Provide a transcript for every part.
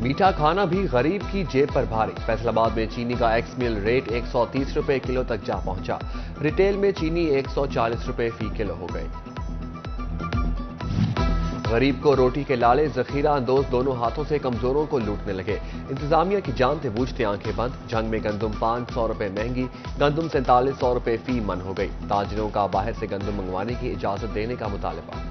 میٹھا کھانا بھی غریب کی جیب پر بھاری۔ فیصل آباد میں چینی کا ایکس میل ریٹ 130 روپے کلو تک جا پہنچا۔ ریٹیل میں چینی 140 روپے فی کلو ہو گئی۔ غریب کو روٹی کے لالے ذخیرہ اندوز دونوں ہاتھوں سے کمزوروں کو لوٹنے لگے۔ انتظامیہ کی جانتے بوجھتے آنکھیں بند۔ جنگ میں گندم 500 روپے مہنگی، گندم 4700 روپے فی من ہو گئی۔ تاجروں کا باہر سے گندم منگوانے کی اجازت دینے کا مطالبہ۔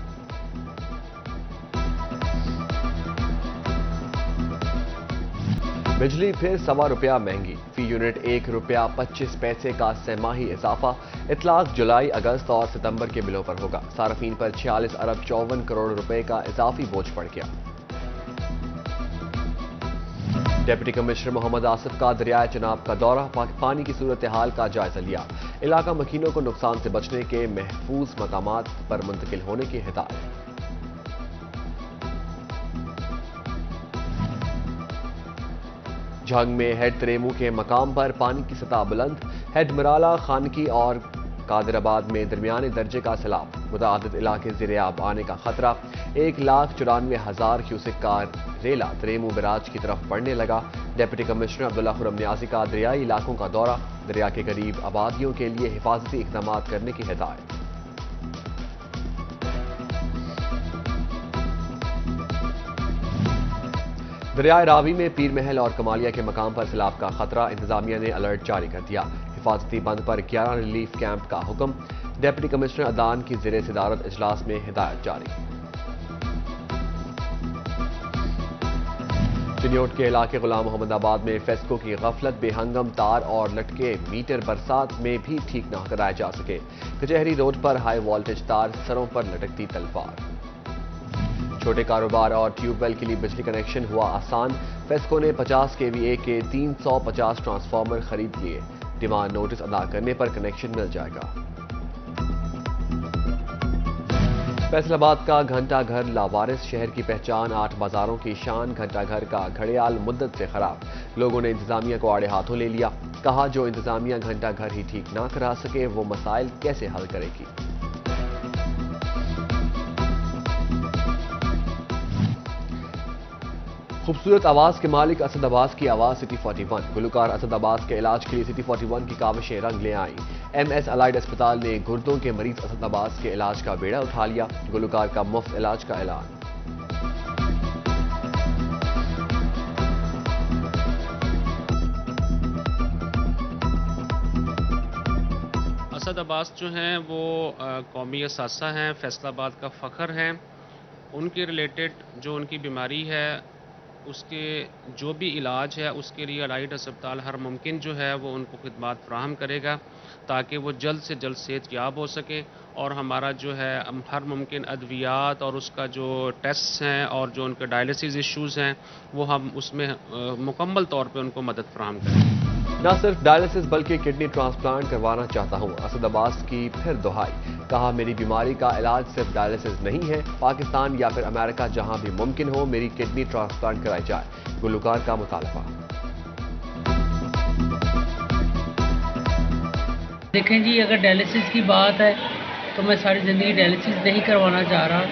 بجلی پھر 1.25 روپیہ مہنگی، فی یونٹ 1 روپیہ 25 پیسے کا سہ-ماہی اضافہ۔ اطلاق جولائی، اگست اور ستمبر کے بلوں پر ہوگا۔ صارفین پر 46 ارب 54 کروڑ روپے کا اضافی بوجھ پڑ گیا۔ ڈپٹی کمشنر محمد آصف کا دریائے چناب کا دورہ، پانی کی صورتحال کا جائزہ لیا۔ علاقہ مکینوں کو نقصان سے بچنے کے محفوظ مقامات پر منتقل ہونے کی ہدایت۔ جھنگ میں ہیڈ تریمو کے مقام پر پانی کی سطح بلند، ہیڈ مرالہ، خانکی اور قادر آباد میں درمیانے درجے کا سیلاب۔ متعدد علاقے زیر آب آنے کا خطرہ۔ 1,94,000 کیوسک کا ریلا تریمو براج کی طرف بڑھنے لگا۔ ڈپٹی کمشنر عبداللہ خرم نیازی کا دریائی علاقوں کا دورہ، دریا کے قریب آبادیوں کے لیے حفاظتی اقدامات کرنے کی ہدایت۔ دریائے راوی میں پیر محل اور کمالیہ کے مقام پر سیلاب کا خطرہ، انتظامیہ نے الرٹ جاری کر دیا۔ حفاظتی بند پر 11 ریلیف کیمپ کا حکم۔ ڈپٹی کمشنر عدان کی زیر صدارت اجلاس میں ہدایت جاری۔ چنیوٹ کے علاقے غلام محمد آباد میں فیسکو کی غفلت، بے ہنگم تار اور لٹکے میٹر برسات میں بھی ٹھیک نہ کرائے جا سکے۔ کچہری روڈ پر ہائی وولٹیج تار سروں پر لٹکتی تلوار۔ چھوٹے کاروبار اور ٹیوب ویل کے لیے بجلی کنیکشن ہوا آسان۔ فیسکو نے 50 kVA کے 350 ٹرانسفارمر خرید لیے۔ ڈیمانڈ نوٹس ادا کرنے پر کنیکشن مل جائے گا۔ فیصل آباد کا گھنٹہ گھر لاوارث، شہر کی پہچان، 8 بازاروں کی شان۔ گھنٹہ گھر کا گھڑیال مدت سے خراب، لوگوں نے انتظامیہ کو آڑے ہاتھوں لے لیا۔ کہا جو انتظامیہ گھنٹہ گھر ہی ٹھیک نہ کرا سکے وہ مسائل کیسے حل کرے گی۔ خوبصورت آواز کے مالک اسد عباس کی آواز سٹی 41، گلوکار اسد عباس کے علاج کے لیے سٹی 41 کی کاوشیں رنگ لے آئیں۔ ایم ایس الائیڈ اسپتال نے گردوں کے مریض اسد عباس کے علاج کا بیڑا اٹھا لیا، گلوکار کا مفت علاج کا اعلان۔ اسد عباس جو ہیں وہ قومی اثاثہ ہیں، فیصل آباد کا فخر ہیں۔ ان کے ریلیٹڈ جو ان کی بیماری ہے اس کے جو بھی علاج ہے اس کے لیے الائیڈ اسپتال ہر ممکن جو ہے وہ ان کو خدمات فراہم کرے گا تاکہ وہ جلد سے جلد صحت یاب ہو سکے، اور ہمارا جو ہے ہر ممکن ادویات اور اس کا جو ٹیسٹ ہیں اور جو ان کے ڈائلسس ایشوز ہیں وہ ہم اس میں مکمل طور پہ ان کو مدد فراہم کریں گے۔ نہ صرف ڈائلسس بلکہ کڈنی ٹرانسپلانٹ کروانا چاہتا ہوں، اسد عباس کی پھر دہائی۔ کہا میری بیماری کا علاج صرف ڈائلسس نہیں ہے، پاکستان یا پھر امریکہ جہاں بھی ممکن ہو میری کڈنی ٹرانسپلانٹ کرائی جائے، گلوکار کا مطالبہ۔ دیکھیں جی، اگر ڈائلسس کی بات ہے تو میں ساری زندگی ڈائلسس نہیں کروانا چاہ رہا،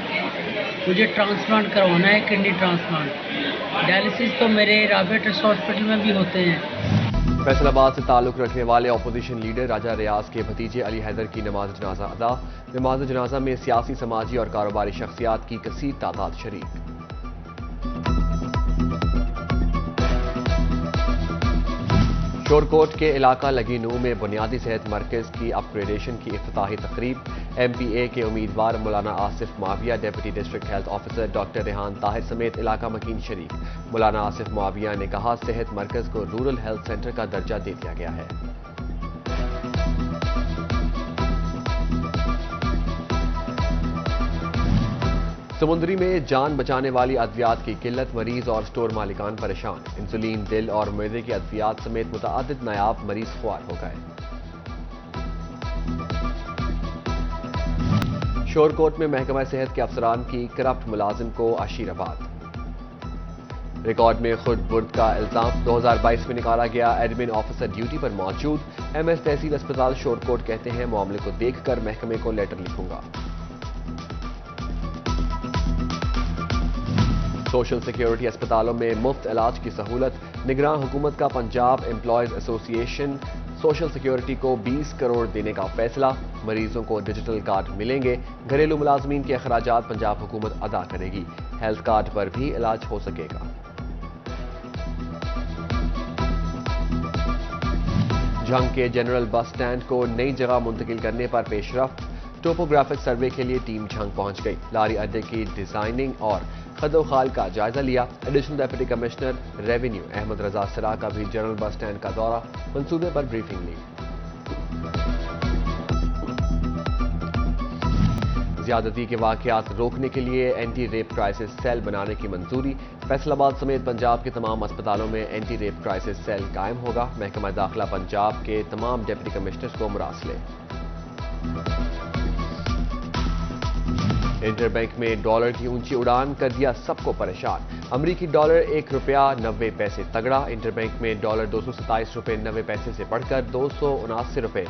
مجھے ٹرانسپلانٹ کروانا ہے، کڈنی ٹرانسپلانٹ۔ ڈائلسس تو میرے رابعہ ٹرسٹ ہاسپٹل میں بھی ہوتے ہیں۔ فیصل آباد سے تعلق رکھنے والے اپوزیشن لیڈر راجہ ریاض کے بھتیجے علی حیدر کی نماز جنازہ ادا۔ نماز جنازہ میں سیاسی، سماجی اور کاروباری شخصیات کی کثیر تعداد شریک۔ شورکوٹ کے علاقہ لگی نو میں بنیادی صحت مرکز کی اپ گریڈیشن کی افتتاحی تقریب۔ ایم پی اے کے امیدوار مولانا Asif Muawiya, deputy district health officer doctor Rehan Tahir سمیت علاقہ مکین شریک۔ مولانا آصف معاویہ نے کہا صحت مرکز کو رورل ہیلتھ سینٹر کا درجہ دے دیا گیا ہے۔ سمندری میں جان بچانے والی ادویات کی قلت، مریض اور سٹور مالکان پریشان۔ انسولین، دل اور معدے کی ادویات سمیت متعدد نایاب مریض خوار ہو گئے۔ شورکوٹ میں محکمہ صحت کے افسران کی کرپٹ ملازم کو عشیر آباد۔ ریکارڈ میں خود برد کا الزام، 2022 میں نکالا گیا ایڈمن آفیسر ڈیوٹی پر موجود۔ ایم ایس تحصیل اسپتال شورکوٹ کہتے ہیں معاملے کو دیکھ کر محکمے کو لیٹر لکھوں گا۔ سوشل سیکیورٹی اسپتالوں میں مفت علاج کی سہولت، نگراں حکومت کا پنجاب امپلائیز ایسوسی ایشن سوشل سیکیورٹی کو 20 کروڑ دینے کا فیصلہ، مریضوں کو ڈیجیٹل کارڈ ملیں گے، گھریلو ملازمین کے اخراجات پنجاب حکومت ادا کرے گی، ہیلتھ کارڈ پر بھی علاج ہو سکے گا۔ جھنگ کے جنرل بس سٹینڈ کو نئی جگہ منتقل کرنے پر پیش رفت، ٹوپوگرافک سروے کے لیے ٹیم جھنگ پہنچ گئی، لاری اڈے کی ڈیزائننگ اور خد و خال کا جائزہ لیا۔ Additional deputy commissioner revenue Ahmad Raza Sra کا بھی جنرل بس سٹینڈ کا دورہ، منصوبے پر بریفنگ لی۔ زیادتی کے واقعات روکنے کے لیے اینٹی ریپ کرائسس سیل بنانے کی منظوری، فیصل آباد سمیت پنجاب کے تمام اسپتالوں میں اینٹی ریپ کرائسس سیل قائم ہوگا، محکمہ داخلہ پنجاب کے تمام ڈپٹی کمشنرز کو مراسلے۔ انٹر بینک میں ڈالر کی اونچی اڑان کر دیا سب کو پریشان، امریکی ڈالر 1 روپیہ 90 پیسے تگڑا، انٹر بینک میں ڈالر 227 روپے 90 پیسے سے بڑھ کر 279 روپے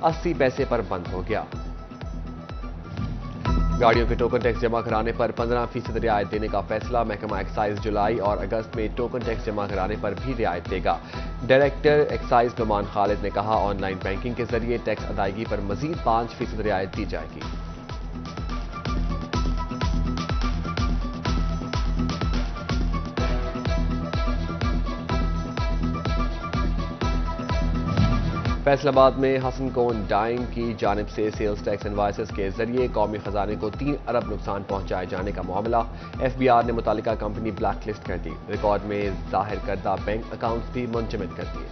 80 پیسے پر بند ہو گیا۔ گاڑیوں کے ٹوکن ٹیکس جمع کرانے پر 15% رعایت دینے کا فیصلہ، محکمہ ایکسائز جولائی اور اگست میں ٹوکن ٹیکس جمع کرانے پر بھی رعایت دے گا۔ ڈائریکٹر ایکسائز نعمان خالد نے کہا، آن لائن بینکنگ کے ذریعے ٹیکس ادائیگی پر مزید 5% رعایت دی جائے گی۔ فیصل آباد میں حسن کون ڈائنگ کی جانب سے سیلز ٹیکس انوائسز کے ذریعے قومی خزانے کو 3 ارب نقصان پہنچائے جانے کا معاملہ، ایف بی آر نے متعلقہ کمپنی بلیک لسٹ کر دی، ریکارڈ میں ظاہر کردہ بینک اکاؤنٹس بھی منجمد کر دیے۔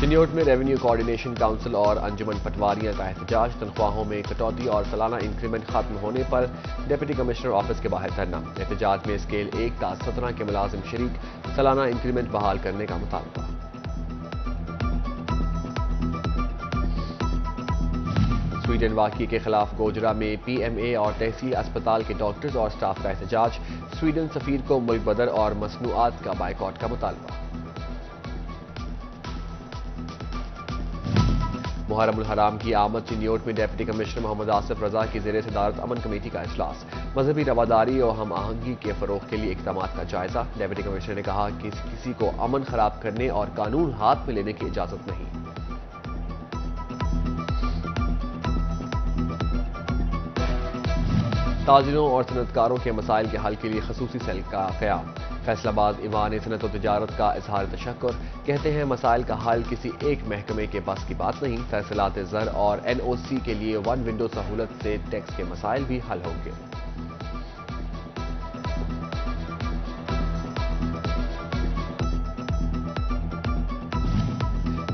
چنیوٹ میں ریونیو کوآرڈینیشن کونسل اور انجمن پٹواریاں کا احتجاج، تنخواہوں میں کٹوتی اور سالانہ انکریمنٹ ختم ہونے پر ڈپٹی کمشنر آفس کے باہر دھرنا، احتجاج میں اسکیل 1 کا 17 کے ملازم شریک، سالانہ انکریمنٹ بحال کرنے کا مطالبہ۔ سویڈن واقعے کے خلاف گوجرا میں پی ایم اے اور تحصیل اسپتال کے ڈاکٹرز اور سٹاف کا احتجاج، سویڈن سفیر کو ملک بدر اور مصنوعات کا بائیکاٹ کا مطالبہ۔ محرم الحرام کی آمد، چنیوٹ میں ڈپٹی کمشنر محمد آصف رضا کی زیر صدارت امن کمیٹی کا اجلاس، مذہبی رواداری اور ہم آہنگی کے فروغ کے لیے اقدامات کا جائزہ، ڈپٹی کمشنر نے کہا کہ کسی کو امن خراب کرنے اور قانون ہاتھ میں لینے کی اجازت نہیں۔ تاجروں اور صنعتکاروں کے مسائل کے حل کے لیے خصوصی سیل کا قیام، فیصل آباد ایوان صنعت و تجارت کا اظہار تشکر، کہتے ہیں مسائل کا حل کسی ایک محکمے کے بس کی بات نہیں، ترسیلات زر اور این او سی کے لیے 1 ونڈو سہولت سے ٹیکس کے مسائل بھی حل ہوں گے۔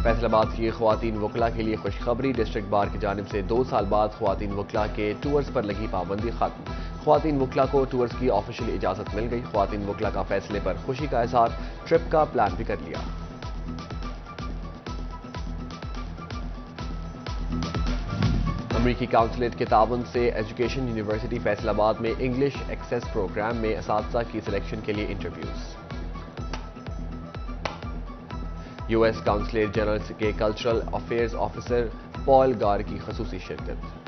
فیصل آباد کی خواتین وکلاء کے لیے خوشخبری، ڈسٹرکٹ بار کی جانب سے 2 سال بعد خواتین وکلاء کے ٹورز پر لگی پابندی ختم، خواتین وکلاء کو ٹورز کی آفیشیل اجازت مل گئی، خواتین وکلاء کا فیصلے پر خوشی کا اظہار، ٹرپ کا پلان بھی کر لیا۔ امریکی کونسلیٹ کے تعاون سے ایجوکیشن یونیورسٹی فیصل آباد میں انگلش ایکسیس پروگرام میں اساتذہ کی سلیکشن کے لیے interviews. U S consulate general کے کلچرل افیئرز آفیسر پال گار کی خصوصی شرکت۔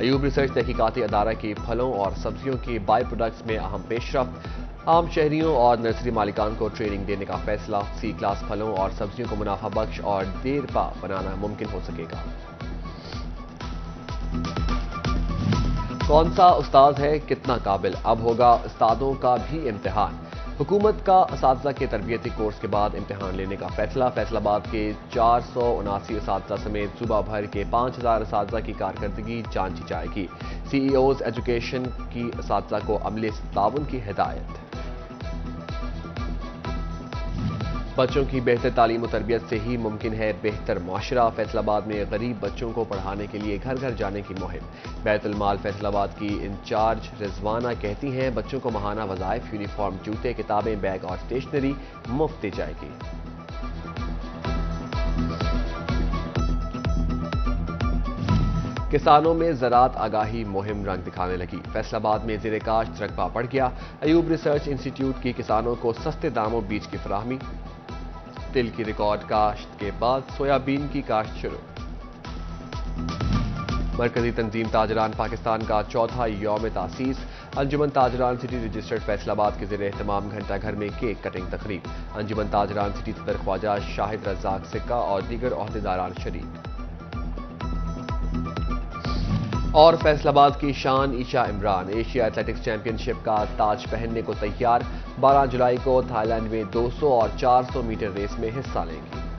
ایوب ریسرچ تحقیقاتی ادارہ کی پھلوں اور سبزیوں کی بائی پروڈکٹس میں اہم پیش رفت، عام شہریوں اور نرسری مالکان کو ٹریننگ دینے کا فیصلہ، سی کلاس پھلوں اور سبزیوں کو منافع بخش اور دیر پا بنانا ممکن ہو سکے گا۔ کون سا استاد ہے کتنا قابل، اب ہوگا استادوں کا بھی امتحان، حکومت کا اساتذہ کے تربیتی کورس کے بعد امتحان لینے کا فیصلہ، فیصل آباد کے 479 اساتذہ سمیت صوبہ بھر کے 5000 اساتذہ کی کارکردگی جانچی جائے گی، سی ای اوز ایجوکیشن کی اساتذہ کو عملے سے تعاون کی ہدایت۔ بچوں کی بہتر تعلیم و تربیت سے ہی ممکن ہے بہتر معاشرہ، فیصل آباد میں غریب بچوں کو پڑھانے کے لیے گھر گھر جانے کی مہم، بیت المال فیصل آباد کی انچارج رضوانہ کہتی ہیں بچوں کو ماہانہ وظائف، یونیفارم، جوتے، کتابیں، بیگ اور اسٹیشنری مفت دی جائے گی۔ کسانوں میں زراعت آگاہی مہم رنگ دکھانے لگی، فیصل آباد میں زیر کاشت رقبہ بڑھ گیا، ایوب ریسرچ انسٹی ٹیوٹ کی کسانوں کو سستے داموں بیج کی فراہمی، تل کی ریکارڈ کاشت کے بعد سویابین کی کاشت شروع۔ مرکزی تنظیم تاجران پاکستان کا چوتھا یوم تاسیس، انجمن تاجران سٹی رجسٹرڈ فیصل آباد کے زیر اہتمام گھنٹہ گھر میں کیک کٹنگ تقریب، انجمن تاجران سٹی صدر خواجہ شاہد رزاق سکہ اور دیگر عہدیداران شریک۔ اور فیصل آباد کی شان Aisha Imran Asia athletics championship کا تاج پہننے کو تیار، 12 جولائی کو تھائی لینڈ میں 200 اور 400 میٹر ریس میں حصہ لیں گی۔